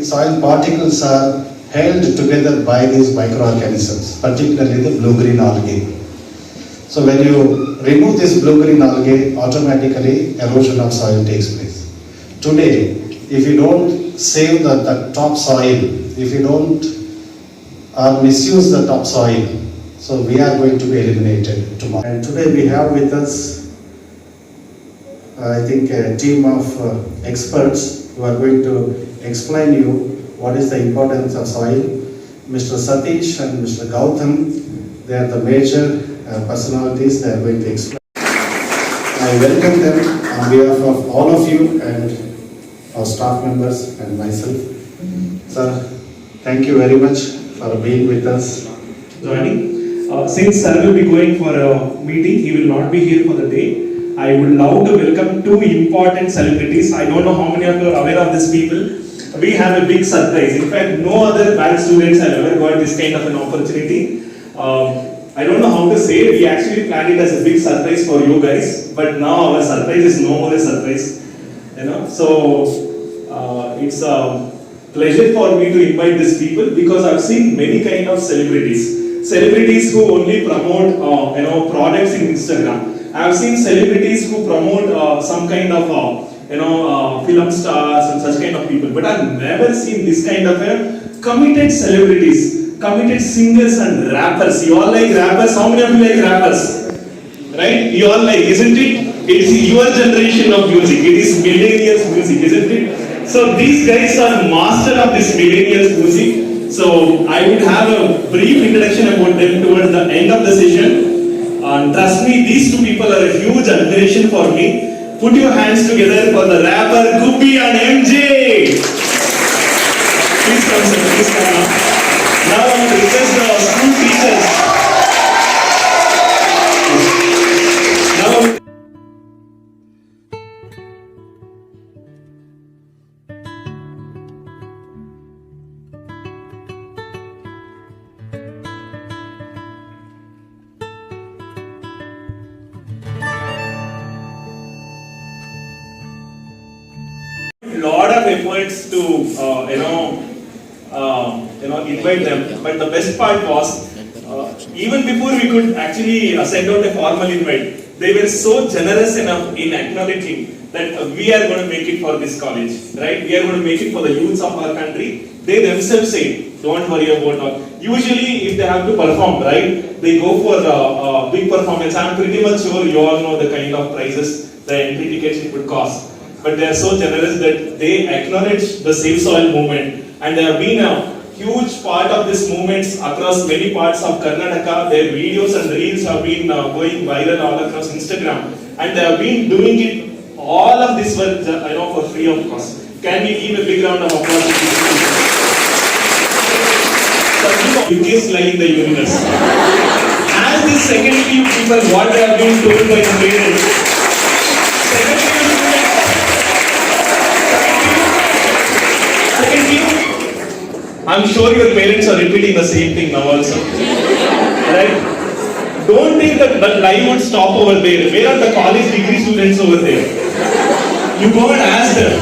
Soil particles are held together by these microorganisms, particularly the blue-green algae. So when you remove this blue-green algae, automatically erosion of soil takes place. Today, if you don't save the top soil, if you don't misuse the topsoil, so we are going to be eliminated tomorrow. And today we have with us, I think, a team of experts who are going to explain you what is the importance of soil. Mr. Satish and Mr. Gautam, they are the major personalities. They are going to explain. I welcome them on behalf of all of you and our staff members and myself. Sir, thank you very much for being with us. Joining. Since Sir will be going for a meeting, he will not be here for the day. I would love to welcome two important celebrities. I don't know how many of you are aware of these people. We have a big surprise. In fact, no other band students have ever got this kind of an opportunity. I don't know how to say it. We actually planned it as a big surprise for you guys, but now our surprise is no more a surprise. You know, so it's a pleasure for me to invite these people because I've seen many kind of celebrities who only promote products in Instagram. I've seen celebrities who promote some kind of film stars and such kind of people, but I've never seen this kind of committed celebrities, committed singers and rappers. You all like rappers? How many of you like rappers? Right? You all like, isn't it? It's your generation of music. It is millennials music, isn't it? So these guys are master of this millennials music. So I would have a brief introduction about them towards the end of the session. And trust me, these two people are a huge admiration for me. Put your hands together for the rapper Guppy and MJ. Please come, sir. Please come now. Now I will request the school teachers. Now. Lot of efforts to invite them, but the best part was even before we could actually send out a formal invite, they were so generous enough in acknowledging that we are going to make it for this college, right? We are going to make it for the youths of our country. They themselves say, don't worry about it. Usually, if they have to perform, right, they go for a big performance. I'm pretty much sure you all know the kind of prices the entry tickets it would cost. But they are so generous that they acknowledge the Save Soil movement, and they have been a huge part of this movement across many parts of Karnataka. Their videos and reels have been going viral all across Instagram, and they have been doing it all of this work for free of cost. Can we give a big round of applause to these people? The biggest lie in the universe. As these secondary people, what they have been told by the parents. I'm sure your parents are repeating the same thing now also. Right? Don't think that lie would stop over there. Where are the college degree students over there? You go and ask them.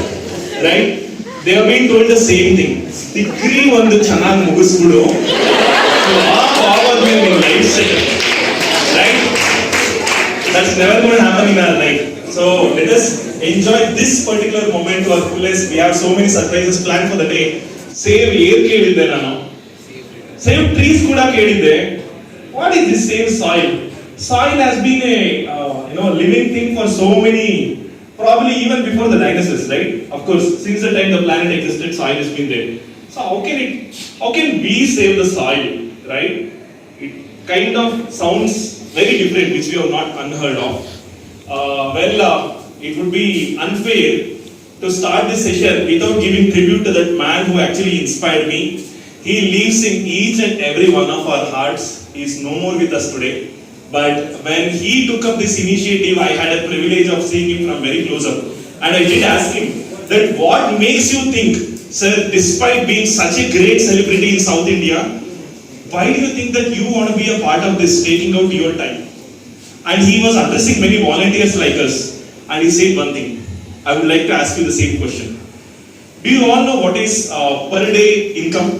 Right? They have been told the same thing. Degree on the chanag mugisbudu. Power in life settle. Right? That's never going to happen in our life. So let us enjoy this particular moment to our fullest. We have so many surprises planned for the day. Save air ಕೇಳಿದ್ದೆ ನಾನು. Save trees ಕೂಡ ಕೇಳಿದ್ದೆ. What is this save soil? Soil has been a living thing for so many, probably even before the dinosaurs, right? Of course, since the time the planet existed, soil has been there. So how can we save the soil, right? It kind of sounds very different, which we have not unheard of. It would be unfair to start this session without giving tribute to that man who actually inspired me. He lives in each and every one of our hearts. He is no more with us today. But when he took up this initiative, I had a privilege of seeing him from very close up. And I did ask him that what makes you think, sir, despite being such a great celebrity in South India, why do you think that you want to be a part of this, taking out your time? And he was addressing many volunteers like us. And he said one thing. I would like to ask you the same question. Do you all know what is per day income?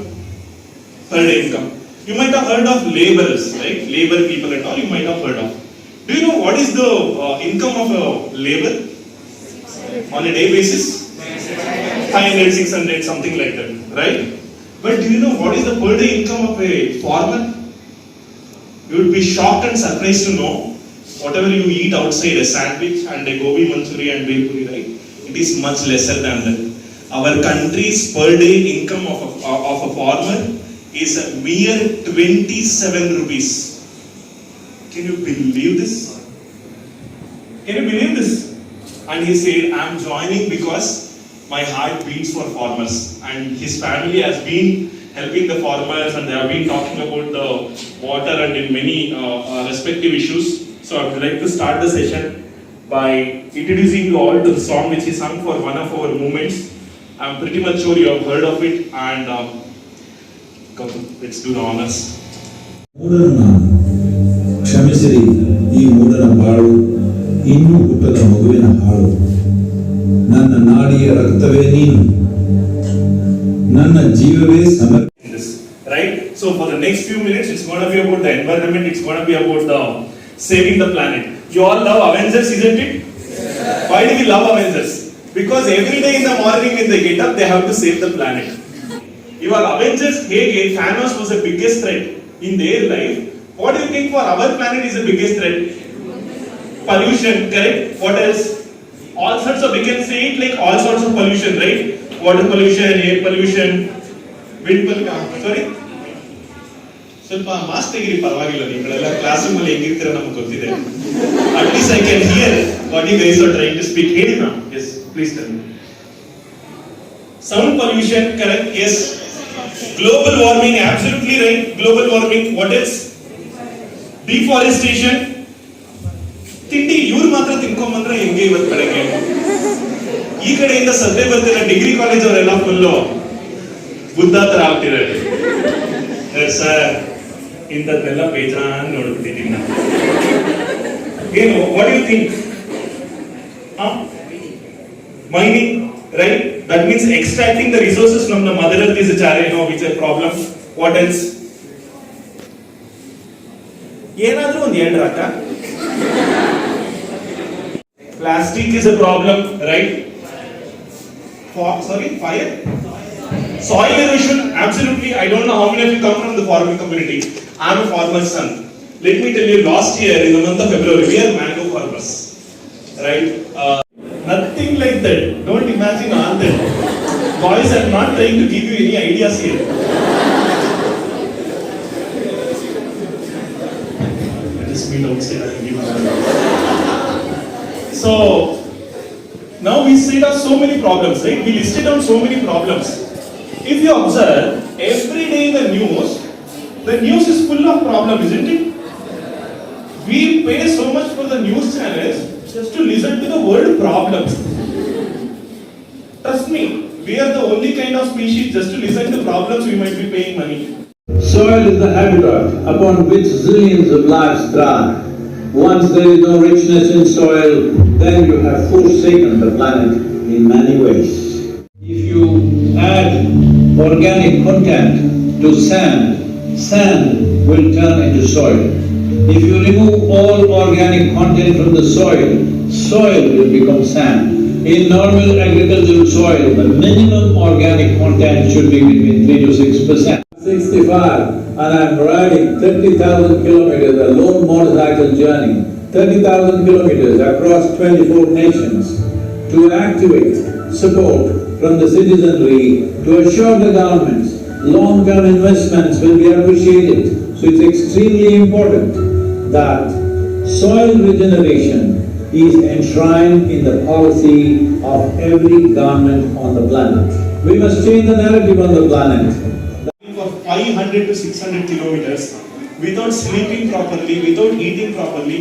Per day income. You might have heard of laborers, right? Labor people and all you might have heard of. Do you know what is the income of a labor on a day basis? 500, 600, something like that, right? But do you know what is the per day income of a farmer? You would be shocked and surprised to know whatever you eat outside, a sandwich and a gobi manchuri and bhel puri, right? It is much lesser than that. Our country's per day income of a farmer is a mere 27 rupees. Can you believe this? Can you believe this? And he said, I am joining because my heart beats for farmers. And his family has been helping the farmers and they have been talking about the water and in many respective issues. So I would like to start the session by introducing you all to the song which he sung for one of our movements. I'm pretty much sure you have heard of it and let's do the honors. ಮೂಢನ ಕ್ಷಮಿಸಿರಿ ಈ ಮೂಢನ ಬಾಳು ಇನ್ನೂ ಹುಟ್ಟದ ಮಗುವಿನ ಹಾಳು ನನ್ನ ನಾಡಿಯ ರಕ್ತವೇ ನೀನು ನನ್ನ ಜೀವವೇ ಸಮರ್ಪಣೆ. Right? So for the next few minutes it's going to be about the environment, it's going to be about the saving the planet. You all love Avengers, isn't it? Why do we love Avengers? Because every day in the morning when they get up they have to save the planet. Your Avengers, hey, Thanos was the biggest threat in their life. What do you think for our planet is the biggest threat? Pollution, correct? What else? All sorts of, we can say it like all sorts of pollution, right? Water pollution, air pollution, wind pollution, sorry? ಸ್ವಲ್ಪ mask ತೆಗಿರಿ ಪರವಾಗಿಲ್ಲ ನಿಮ್ಮಳೆಲ್ಲ class room ಅಲ್ಲಿ ಹೆಂಗಿರ್ತೀರ ನಮಗೆ ಗೊತ್ತಿದೆ. At least I can hear what you guys are trying to speak. ಹೇಳಿ ma'am. Yes, please tell me. Sound pollution, correct? Yes. Global warming, absolutely right. Global warming, what else? Deforestation. ತಿಂಡಿ ಇವ್ರು ಮಾತ್ರ ತಿನ್ಕೊಂಬಂದ್ರೆ ಹೆಂಗೆ ಇವತ್ತು ಬೆಳಗ್ಗೆ ಈ ಕಡೆಯಿಂದ ಸದ್ಯ ಬರ್ತಿರೋ ಡಿಗ್ರಿ ಕಾಲೇಜ್ ಅವರೆಲ್ಲ ಫುಲ್ಲು ಬುದ್ಧ ತರ ಆಗ್ತಿದ್ದಾರೆ ಸರ್ ಇಂಥದ್ದೆಲ್ಲ ಬೇಜಾನ್ ನೋಡ್ಬಿಟ್ಟಿದ್ದೀನಿ ನಾನು ಏನು what you think mining right that means extracting the resources from the mother earth is which a problem what else ಏನಾದ್ರೂ ಒಂದು ಹೇಳ್ರಾಕ plastic is a problem, right? Fire? Soil erosion, absolutely. I don't know how many of you come from the farming community. I am a farmer's son. Let me tell you, last year in the month of February, we are mango farmers, right? Nothing like that. Don't imagine all that. Boys, I am not trying to give you any ideas here. Let us meet outside and give you. So, now we see that so many problems, right? We listed down so many problems. If you observe, every day in the news is full of problems, isn't it? We pay so much for the news channels just to listen to the word problems. Trust me, we are the only kind of species just to listen to problems we might be paying money. Soil is the habitat upon which zillions of lives thrive. Once there is no richness in soil, then you have forsaken the planet in many ways. If you add organic content to sand, sand will turn into soil. If you remove all organic content from the soil, soil will become sand. In normal agricultural soil, the minimum organic content should be between 3 to 6%. 65 and I am riding 30,000 kilometers, a lone motorcycle journey, 30,000 kilometers across 24 nations to activate support from the citizenry to assure the governments long-term investments will be appreciated. So it's extremely important that soil regeneration is enshrined in the policy of every government on the planet. We must change the narrative on the planet. For 500 to 600 kilometers without sleeping properly, without eating properly.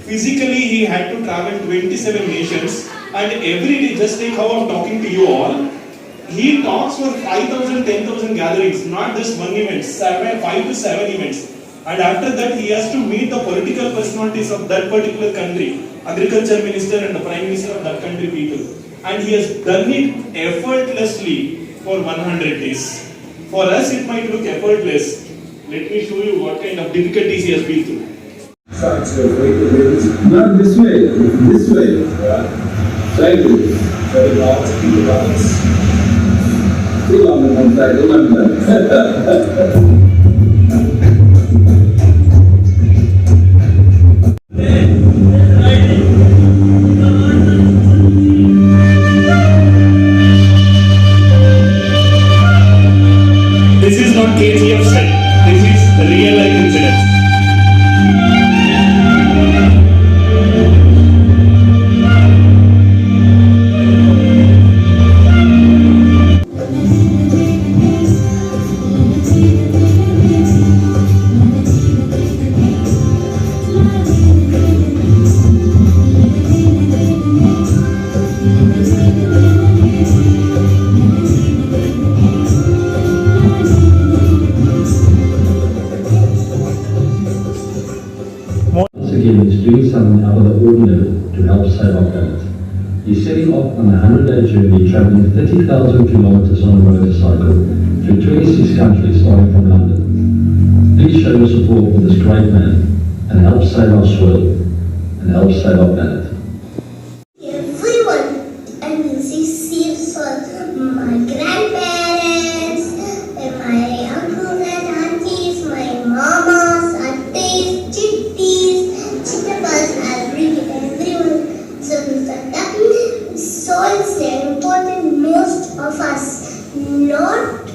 Physically, he had to travel 27 nations and every day, just like how I'm talking to you all, he talks for 5,000, 10,000 gatherings, not just one event, 5 to 7 events. And after that, he has to meet the political personalities of that particular country, agriculture minister and the prime minister of that country people. And he has done it effortlessly for 100 days. For us, it might look effortless. Let me show you what kind of difficulties he has been through. Not this way, this way. Try to. Very long to keep the balance. Too long on one side, remember. This is not KGF set. This is real life incidents. Again, is doing something out of the ordinary to help save our planet. He's setting off on a 100-day journey, traveling 30,000 kilometers on a motorcycle through 26 countries, starting from London. Please show your support for this great man and help save our soil and help save our planet. Everyone, I will say safe for my grandparents, and my uncles and aunties, my mamas, aunties, chitties, chittabas, I'll bring it everyone. So soil is important most of us, not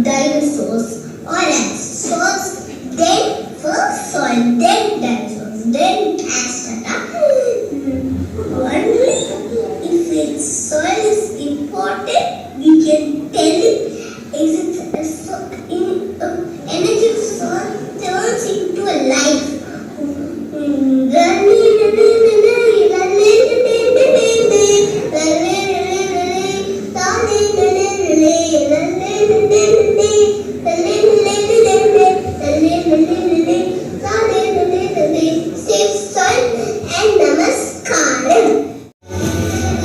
dinosaurs or ants. Soils, then first soil, then dinosaurs, then etc. Only if its soil is important, we can tell it. Energy of soil turns into a life. Save soil and namaskaram.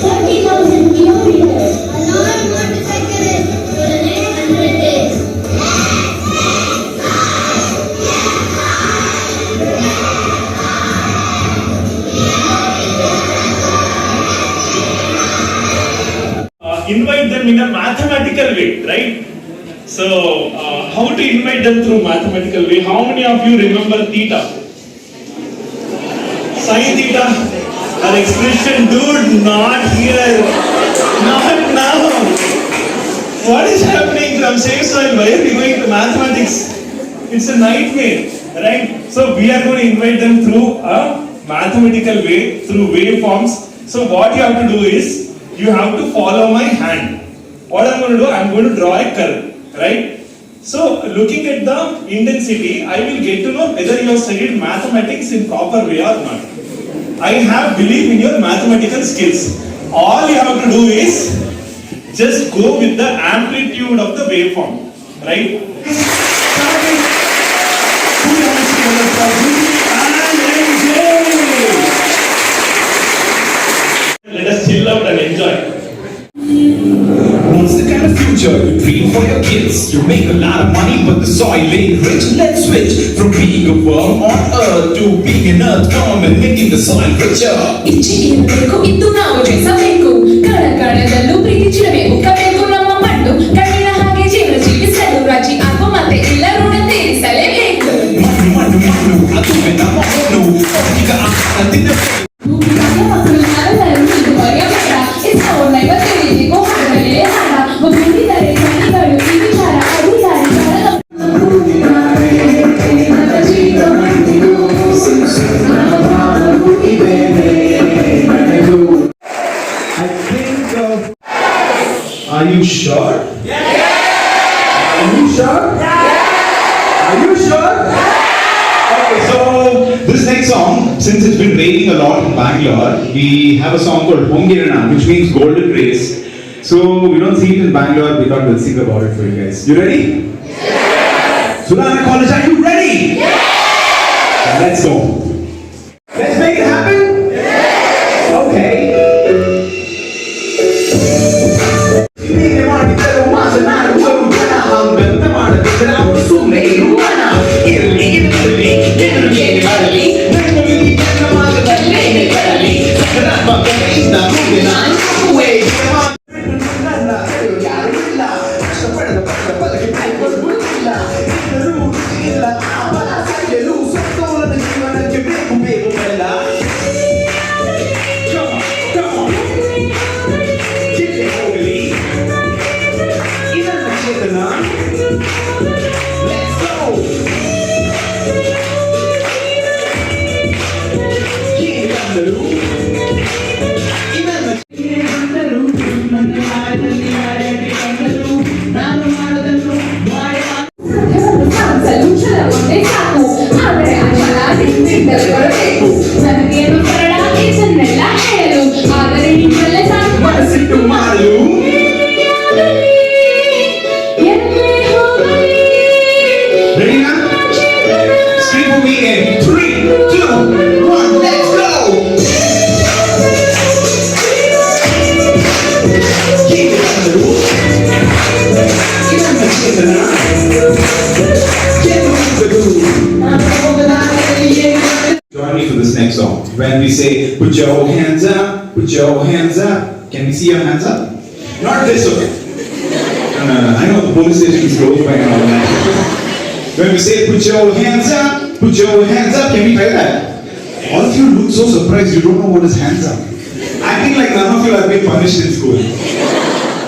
30,000 kilometers. A non-motorcyclist for the next 100 days. Invite them in a mathematical way, right? So, how to invite them through mathematical way? How many of you remember theta? Sin theta? Our expression, dude, not here. Not now. What is happening from same soil? Why are we going to mathematics? It's a nightmare, right? So we are going to invite them through a mathematical way, through waveforms. So what you have to do is, you have to follow my hand. What I'm going to do, I'm going to draw a curve, right? So looking at the intensity, I will get to know whether you have studied mathematics in proper way or not. I have belief in your mathematical skills. All you have to do is just go with the amplitude of the waveform, right? Let us chill out and enjoy. What's the kind of future you dream for your kids? You make a lot of money, but the soil ain't rich. Let's switch from being a worm on earth to being an earthworm and making the soil richer. ಇಚ್ಛೆ ಇರಬೇಕು ಇದು ನಾವು ಜಯಿಸಬೇಕು ಕಣ ಕಣದಲ್ಲೂ ಪ್ರೀತಿ ಚಿರಬೇಕು ಕಬೇಕು ನಮ್ಮ ಮಣ್ಣು ಕಣ್ಣಿನ ಹಾಗೆ ಜೀವನ ಜೀವಿಸಲು ರಾಜಿ ಆಗುವ ಮತ್ತೆ ಎಲ್ಲರೂ ತೀರಿಸಲೇಬೇಕು ಮಣ್ಣು ಮಣ್ಣು ಮಣ್ಣು ಅದುವೇ ನಮ್ಮ ಮಣ್ಣು ಈಗ ಆಹಾರ ತಿನ್ನಬೇಕು. ಮಕ್ಕಳು ನಾವೆಲ್ಲರೂ ಇದು ಮರೆಯಬೇಡ ಇಸ್ರೋ ನೈವತ್ಯವಿದಿಗೂ ಹಾಡಲೇ ಹಾಡ ಒಬ್ಬರಿದ್ದಾರೆ ಕಣಿಗಳು ಈ ವಿಚಾರ ಅಡಿಯಾರಿ Are you sure? Yes! Are you sure? Yes! Are you sure? Yes! Okay, so this next song, since it's been raining a lot in Bangalore, we have a song called Hongirana, which means golden race. So we don't see it in Bangalore, we thought we'll sing about it for you guys. You ready? Yes! Surana College, are you ready? Yes! Let's go. Let's make it happen? Yes! Okay. Hindi naman kita lumasan na me in 3, 2, 1, let's go! Keep it on the roof. Get on the Surana. Get on the groove. Join me for this next song. When we say, put your hands up, put your hands up. Can we see your hands up? Not this way. No. I know the police station is closed by now. When we say, put your hands up, put your hands up. Can we try that? All of you look so surprised. You don't know what is hands up. Acting like none of you have been punished in school.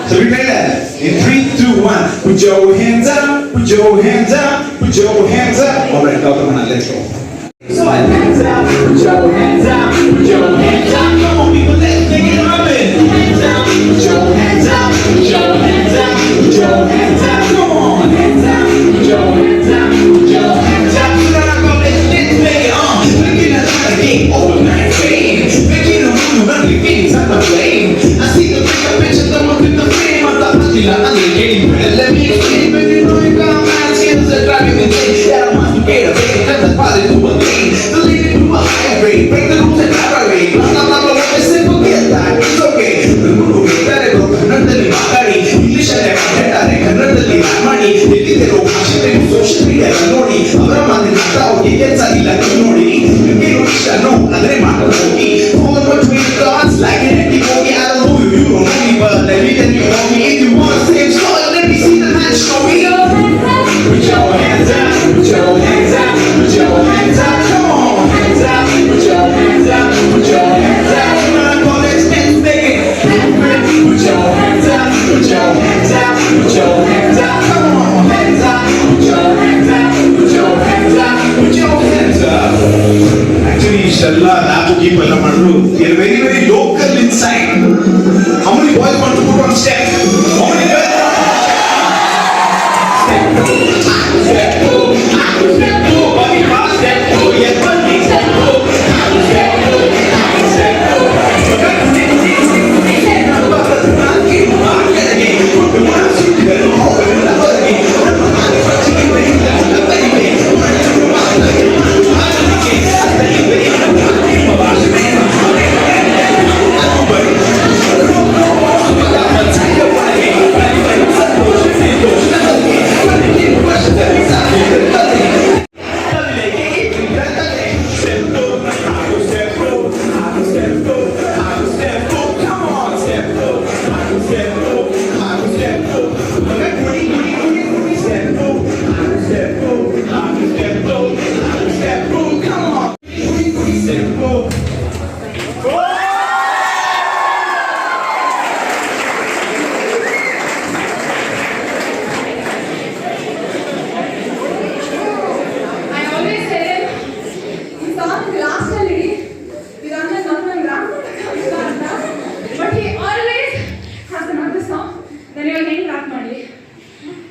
So we try that. In 3, 2, 1. Put your hands up, put your hands up, put your hands up. Alright, Gautamana, let's go. So hands up, put your hands up, put your hands up. Come on people, let's make it happen. Hands up, put your hands up, put your hands up, put your hands up. Come on, hands up, put your hands up, put your hands up. Surana, come let's make it on. Making another game, overnight fame. Making a move, running things at the flame. I see the bigger picture, the one with the flame. I'm the particular, I'm the game. Let me explain, when you know you got my skills are driving me insane. Yeah, I want to get a big, that's a positive one. The leading to a high grade, break the rules and collaborate. Blah blah blah blah, what is it? Forget that, it's okay. The guru is very broke, Kannadalli Magari. English alle ಮಾತಾಡ್ತಾರೆ, ಕನ್ನಡದಲ್ಲಿ ಮಾಡಿ. ಎಲ್ಲಿದ್ದೀರೋ ಭಾಷೆ social media ನೋಡಿ. ಅವರ ಮಾತಿನ ಅರ್ಥ ಅವ್ರಿಗೆ ಕೆಲಸ ಇಲ್ಲ ನೋಡಿ. ನಿಮಗೆ ಇಷ್ಟ ನೋ ಅಂದ್ರೆ ಮಾತಾಡ ಹೋಗಿ. All my tweet thoughts like an empty movie. I don't know you, you don't know me, but let me tell you about me. If you want to save story, let me see the match story. Put your hands up, put your hands up, put your hands up. Come on, hands up, put your hands up, put your hands up. Surana College, let's make it happen. Put your hands up, put your hands up, put your hands up. Come on, hands up, put your hands up, put your hands up, put your hands up. Actually, inshallah, rap people are very, very local inside. How many boys want to put on step? How many girls? Step two, step two, body pass, step two, yes, body, step two, step two, step two.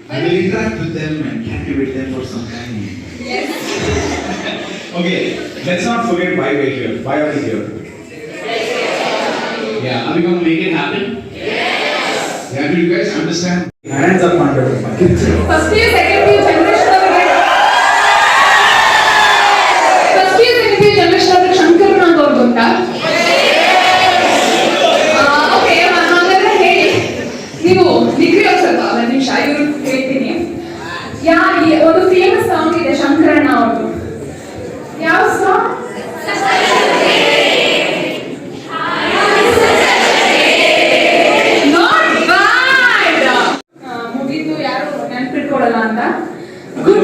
I will interact with them and captivate them for some time. Yes. Okay, let's not forget why we're here. Why are we here? Yeah, are we going to make it happen? Yes. Yeah, do you guys understand? Hands up, under the bucket. First year, second year generation first year, second year generation of Shankarana ಅವರು ಗೊತ್ತಾ? Okay, ಹಾಗಾದ್ರೆ ಹೇಳಿ. ನೀವು degree ಸ್ವಲ್ಪ ಒಂದು ನಿಮಿಷ ಇವ್ರು ಹೇಳ್ತೀನಿ. ಒಂದು ಫೇಮಸ್ ಸಾಂಗ್ ಇದೆ ಶಂಕರಣ್ಣ ಅವ್ರದ್ದು. ಯಾವ ಸಾಂಗ್? ಮುಗೀತು, ಯಾರು ನೆನ್ಪಿಟ್ಕೊಡಲ್ಲ ಅಂತ.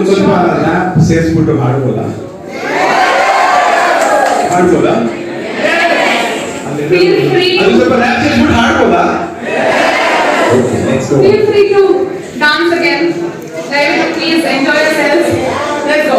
ಸ್ವಲ್ಪ ರ್ಯಾಪ್ ಸೇರಿಸ್ಬಿಟ್ಟು ಹಾಡ್ಬೋದಾ? ಹಾಡ್ಬೋದಾ? Feel free. ಅದು ಸ್ವಲ್ಪ rap ಸೇರಿಸ್ಬಿಟ್ಟು ಹಾಡ್ಬೋದಾ? Feel free to dance again. Please enjoy yourselves. Let's go.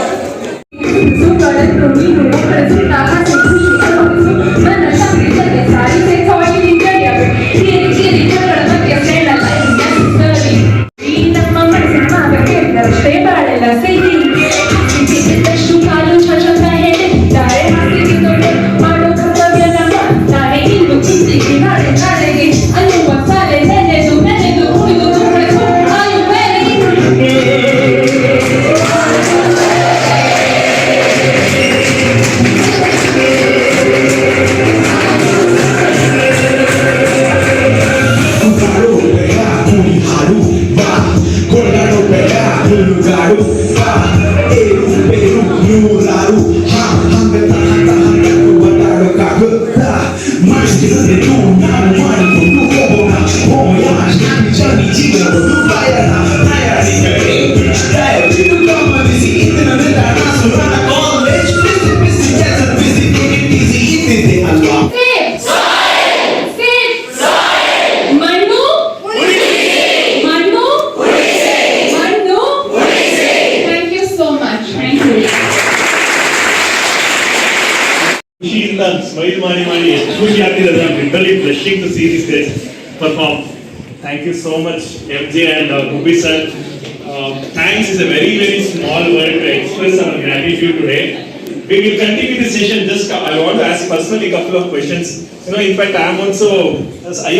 ಖುಷಿಯಿಂದ ಸ್ಮೈಲ್ ಮಾಡಿ ಎಷ್ಟು ಖುಷಿ ಆಗ್ತಿದೆ. I'm literally blushing to see these guys perform. Thank you so much, MJ and Gubi sir. Thanks is a very small word to express our gratitude today. We will continue this session. Just I want to ask personally a couple of questions. You know, in fact, I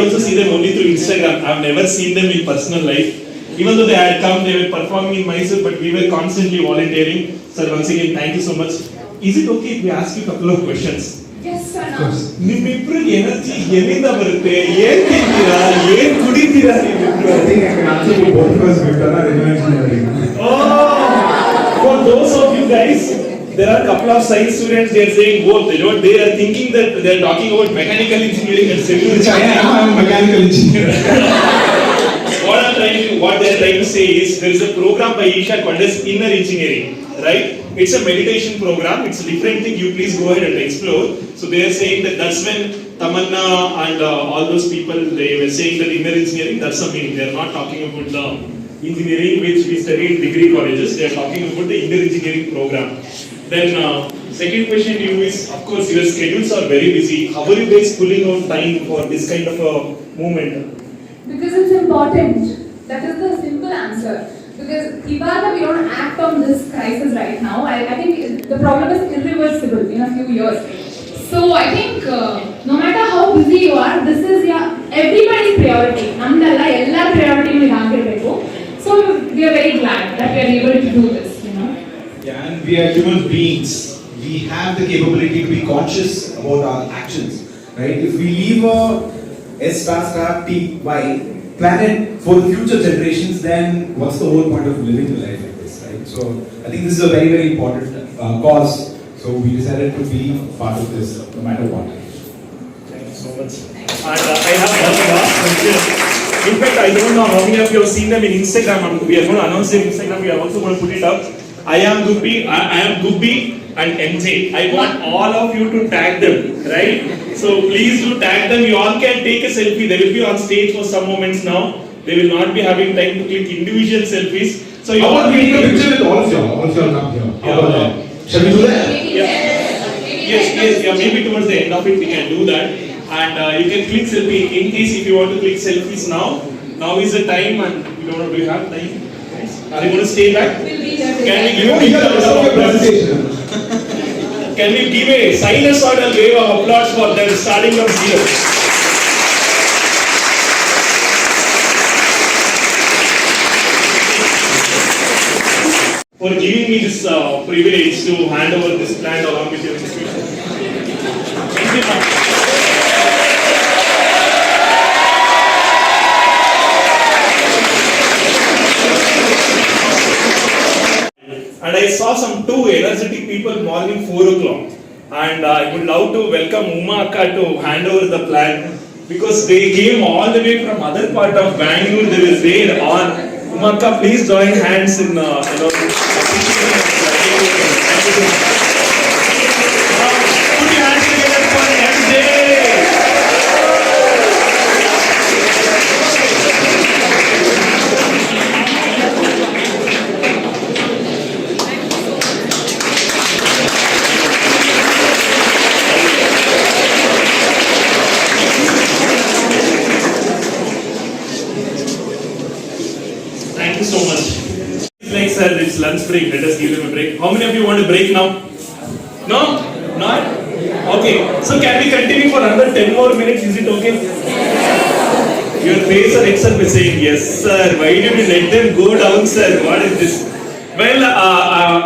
also see them only through Instagram. I've never seen them in personal life. Even though they had come, they were performing in Mysore, but we were constantly volunteering. Sir, once again, thank you so much. Is it okay if we ask you a couple of questions? Yes, Surana. ನಿಮ್ಮಿಬ್ರು energy ಎಲ್ಲಿಂದ ಬರುತ್ತೆ? ಏನ್ ತಿಂತೀರಾ? ಏನ್ ಕುಡಿತೀರಾ ನಿಮ್ಮಿಬ್ರು? I think I can answer for both of us. We've done our inner engineering. For those of you guys, there are a couple of science students. They are saying both. They are thinking that they are talking about mechanical engineering and civil Which I engineering. am. I'm a mechanical engineer. What they are trying to say is there is a program by Isha called as inner engineering, right? It's a meditation program. It's a different thing. You please go ahead and explore. So they are saying that that's when Tamanna and all those people, they were saying that inner engineering, that's a meaning. They are not talking about the engineering which we study in degree colleges. They are talking about the inner engineering program. Then second question to you is, of course, your schedules are very busy. How are you guys pulling out time for this kind of a movement? Because it's important. That is the simple answer. Because even if we don't act on this crisis right now, I think the problem is irreversible in a few years. So I think no matter how busy you are, this is everybody's priority. Nandalla ella priority will agirbeku. So we are very glad that we are able to do this, you know. Yeah, and we are human beings. We have the capability to be conscious about our actions, right? If we leave a star T-Y planet for the future generations, then what's the whole point of living a life like this, right? So I think this is a very important cause. So we decided to be part of this, no matter what. Thank you so much. And I have one last question. In fact, I don't know how many of you have seen them in Instagram. We are going to announce them in Instagram. We are also going to put it up. I am Gubbi and MJ. I want all of you to tag them, right? So please do tag them. You all can take a selfie. They will be on stage for some moments now. They will not be having time to click individual selfies. So you How all about we take a picture with all of you? All of you are now here. How about that? Shall we do that? Yes. Maybe towards the end of it we can do that. And you can click selfie in case if you want to click selfies now. Now is the time, and we don't know, do you have time? Yes. Are you going to stay back? We'll be here. Can we give You a hear the rest of your presentation. Can we give a sinusoidal wave of applause for them starting from zero? For giving me this privilege to hand over this plant along with your institution. Thank you, ma'am. And I saw some two energetic people morning 4 o'clock. And I would love to welcome Uma Akka to hand over the plant because they came all the way from other part of Bangalore. They were there on. Uma Akka, please join hands in appreciating and gratitude. Thank you so much. Put your hands together for MJ. Thank you so much. Like sir, it's lunch break. Let us give them a break. How many of you want a break now? No? Not? Okay. So can we continue for another 10 more minutes? Is it okay? Your face are itself is saying yes, sir. Why did you let them go down, sir? What is this? Well,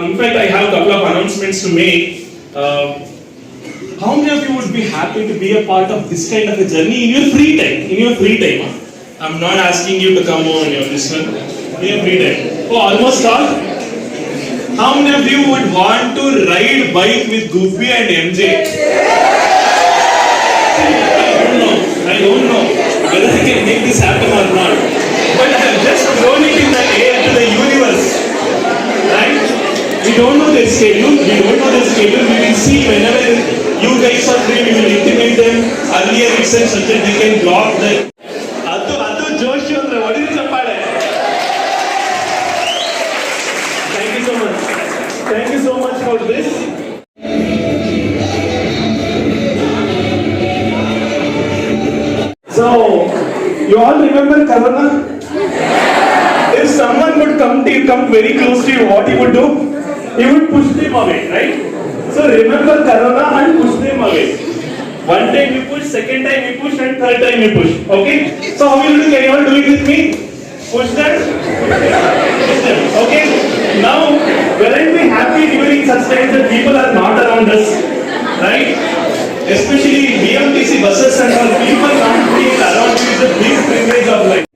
in fact, I have a couple of announcements to make. How many of you would be happy to be a part of this kind of a journey in your free time? In your free time, huh? I'm not asking you to come on this one. In your free time. Oh, almost all. How many of you would want to ride bike with Gubbi and MJ? I don't know whether I can make this happen or not. But I have just thrown it in the air to the universe. Right? We don't know their schedule. We will see whenever you guys are free. We will intimate them earlier itself such that they can block the. Adu Joshi andre what is the part? Thank you so much. Thank you so much for this. You all remember Corona? If someone would come very close to you, what he would do? He would push them away, right? So remember Corona and push them away. One time you push, second time you push, and third time you push. Okay? So how will you do? Can you all do it with me? Push them. Push them. Okay? Now, weren't we happy during such times that people are not around us? Right? Especially BMTC buses and all, people not being around you is a big privilege of life.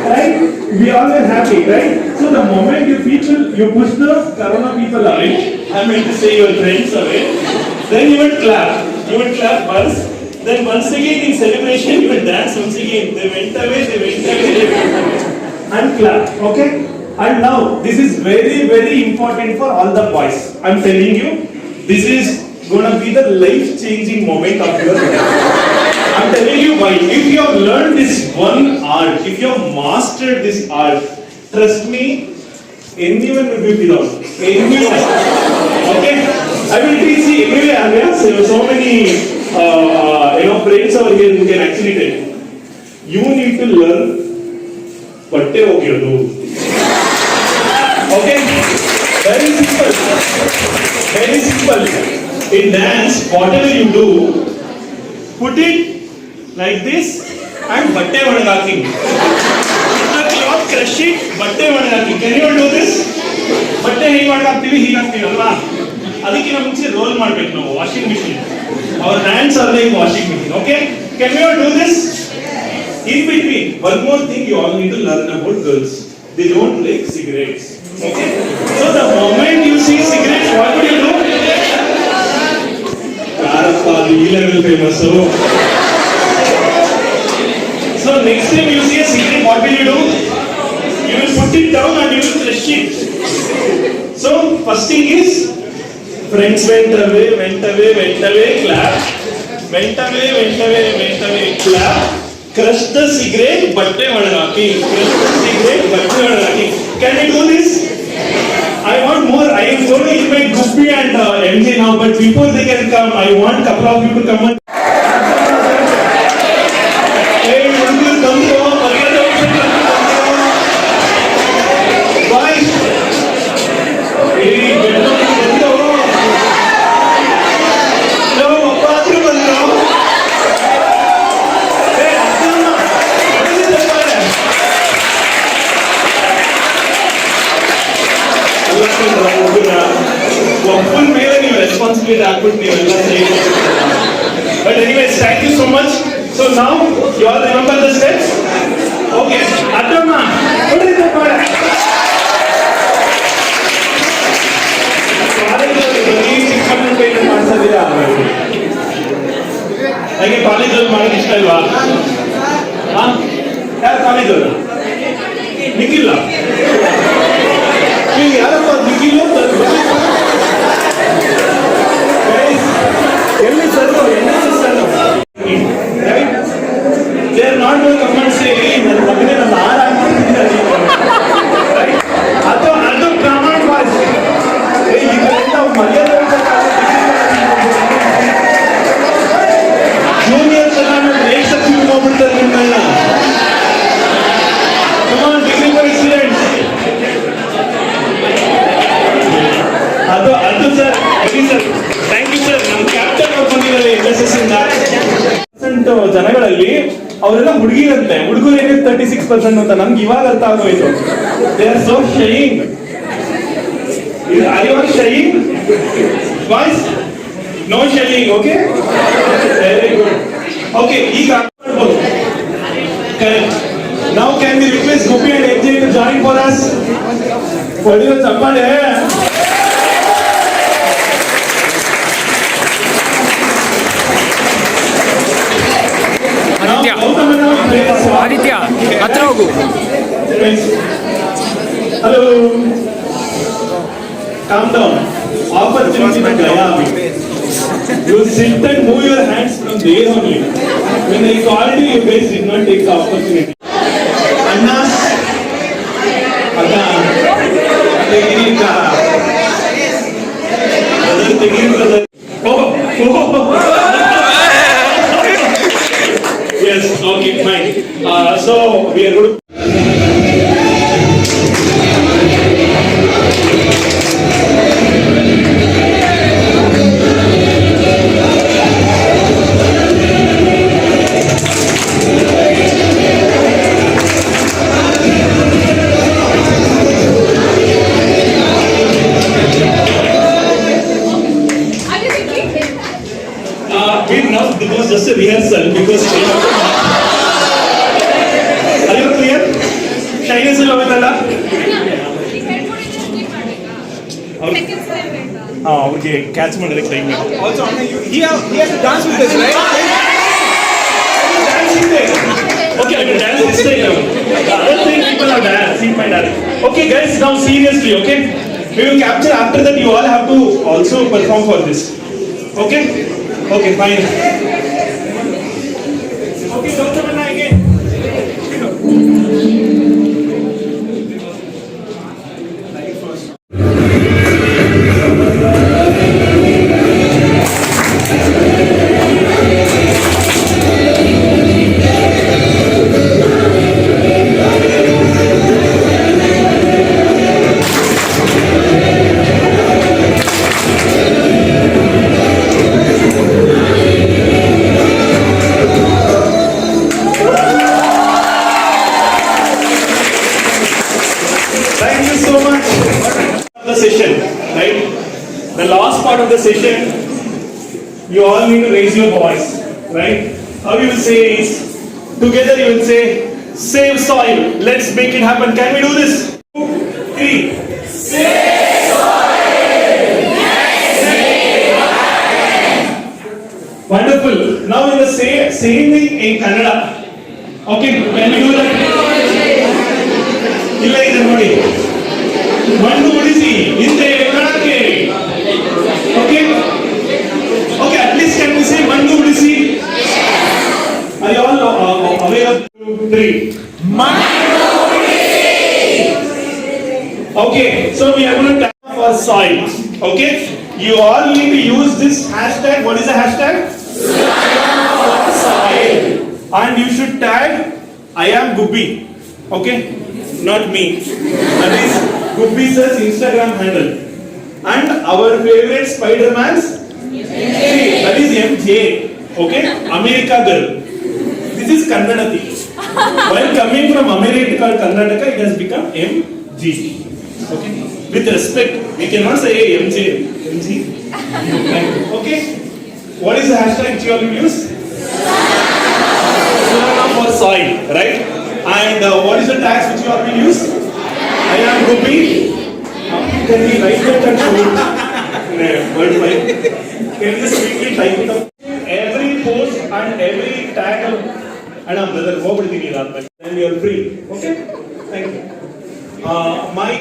Right? We all were happy, right? So the moment you push the Corona people away, I mean to say your friends away, then you would clap. You would clap once. Then once again in celebration, you would dance once again. They went away, they went away, they went away. And clap, okay? And now, this is very, very important for all the boys. I'm telling you, this is going to be the life-changing moment of your life. I'm telling you why. If you have learned this one art, if you have mastered this art, trust me, anyone will be below. Anyone. Okay? I will teach you anyway. I have so many friends over here who can actually tell you. You need to learn what they do. Okay? Very simple. Very simple. In dance, whatever you do, put it like this and batte vanagaki. The cloth crush it, batte vanagaki. Can you all do this? Batte hee vanagaktivi, hee agtivi alva. Adikina munche roll ಮಾಡಬೇಕು ನಾವು washing machine. Our hands are like washing machine. Okay? Can we all do this? In between, one more thing you all need to learn about girls. They don't like cigarettes. Okay? So the moment you see cigarettes, what would you do? Karappa, the E-level famous. So next time you see a cigarette, what will you do? You will put it down and you will crush it. So first thing is, friends went away, clap. Went away, clap. Crush the cigarette, batte vanagaki. Crush the cigarette, batte vanagaki. Can we do this? I want more. I am going to invite Guppy and MJ now, but before they can come, I want a couple of you to come and. Hey, Uncle, come on. Why? Hey, But anyways, thank you so much. So now, you all remember the steps? Okay. Adama, what is the part? ಹಾಗೆ ಕಾಲೇಜಲ್ಲಿ ಮಾಡೋದು ಇಷ್ಟ ಇಲ್ವಾ? ಯಾರು ಕಾಲೇಜಲ್ಲಿ? ನಿಖಿಲ್ಲ ಯಾರಪ್ಪ ನಿಖಿಲ್? ಎಲ್ಲಿ sir? They are not going to come and say, ನನ್ನ ಮಗನೇ ನನ್ನ ಹಾರ ಹಾಕ್ತಿದ್ದೀನಿ ಅದು ಪ್ರಾಮಾಣಿಕವಾಗಿ ಇದರಿಂದ ಮರ್ಯಾದೆ ಜೂನಿಯರ್ ಎಲ್ಲ ರೇಟ್ ಸಬ್ಸಿಡಿ ಹೋಗ್ಬಿಡ್ತಾರೆ ನಿಮ್ಮನ್ನ. ಡಿಗ್ರಿ ಫಾರ್ ಸ್ಟೂಡೆಂಟ್ಸ್ ಅದು ಸರ್ ಬನ್ನಿ ಸರ್. Thank you sir. ನಮ್ಮ ಕ್ಯಾಪ್ಟನ್ ಅವ್ರು ಬಂದಿದ್ದಾರೆ NSS ಇಂದ. ಜನಗಳಲ್ಲಿ ಅವರೆಲ್ಲ ಹುಡುಗಿರಂತೆ, ಹುಡುಗರು ಏನಿದೆ 36% ಅಂತ. ನಮ್ಗೆ ಇವಾಗ ಅರ್ಥ ಆಗೋಯ್ತು. They are so shying. Are you all shying? Boys? No shying, okay? Very good. Okay, ಈಗ ಮಾಡ್ಬೋದು. Correct. Now can we request Guppy and AJ to join for us? ಹೊಡಿರೋ ಚಪ್ಪಾಳೆ. ಆದಿತ್ಯ ಹತ್ರ ಹೋಗು. Hello. Calm down. Opportunity to gaya abhi. You sit and move your hands from there only. When I called you, you guys did not take the opportunity. Annas. Ada. Tegiri ka. Brother, tegiri brother. Oh. Yes. Okay, fine. So we are going to. This was just a rehearsal because are you clear? Shyness is over okay, catch my direct time. Also, he has to dance with us, right? Dancing there. Okay, I will dance this time. I don't think people are dancing my dance. Okay, guys, now seriously, okay? We will capture after that. You all have to also perform for this. Okay? Okay, fine. Okay, Dr. Manna again. Thank you so much. The session, right? The last part of the session, you all need to raise your voice, right? How you will say is, together you will say, save soil, let's make it happen. Can we do this? 2, 3. Save soil, let's make it happen. Wonderful. Now in the same thing in Kannada. Okay, can we do that? ಇಲ್ಲ ಇದೆ ನೋಡಿ ಮಣ್ಣು ಉಳಿಸಿ ಹಿಂದೆ ಕಣಕ್ಕೆ okay okay at least can we say ಮಣ್ಣು ಉಳಿಸಿ I all aware of 3 ಮಣ್ಣು ಉಳಿಸಿ okay so we are going to talk for soil okay you all need to use this hashtag what is the hashtag soil and you should tag I am Gubbi okay not me. That is Gubbi sir's Instagram handle. And our favorite Spider-Man's that is MJ. Okay? America girl. This is Kannadati. While coming from America, Karnataka, it has become MG. Okay? With respect, we cannot say MJ. MG. Okay? What is the hashtag which you all use? Surana for soil, right? And what is the tags which you all will use? I am Gubbi. Can we write that and show it? Word file. Can you just quickly type it up? Every post and every tag and brother, then you are free. Okay? Thank you. My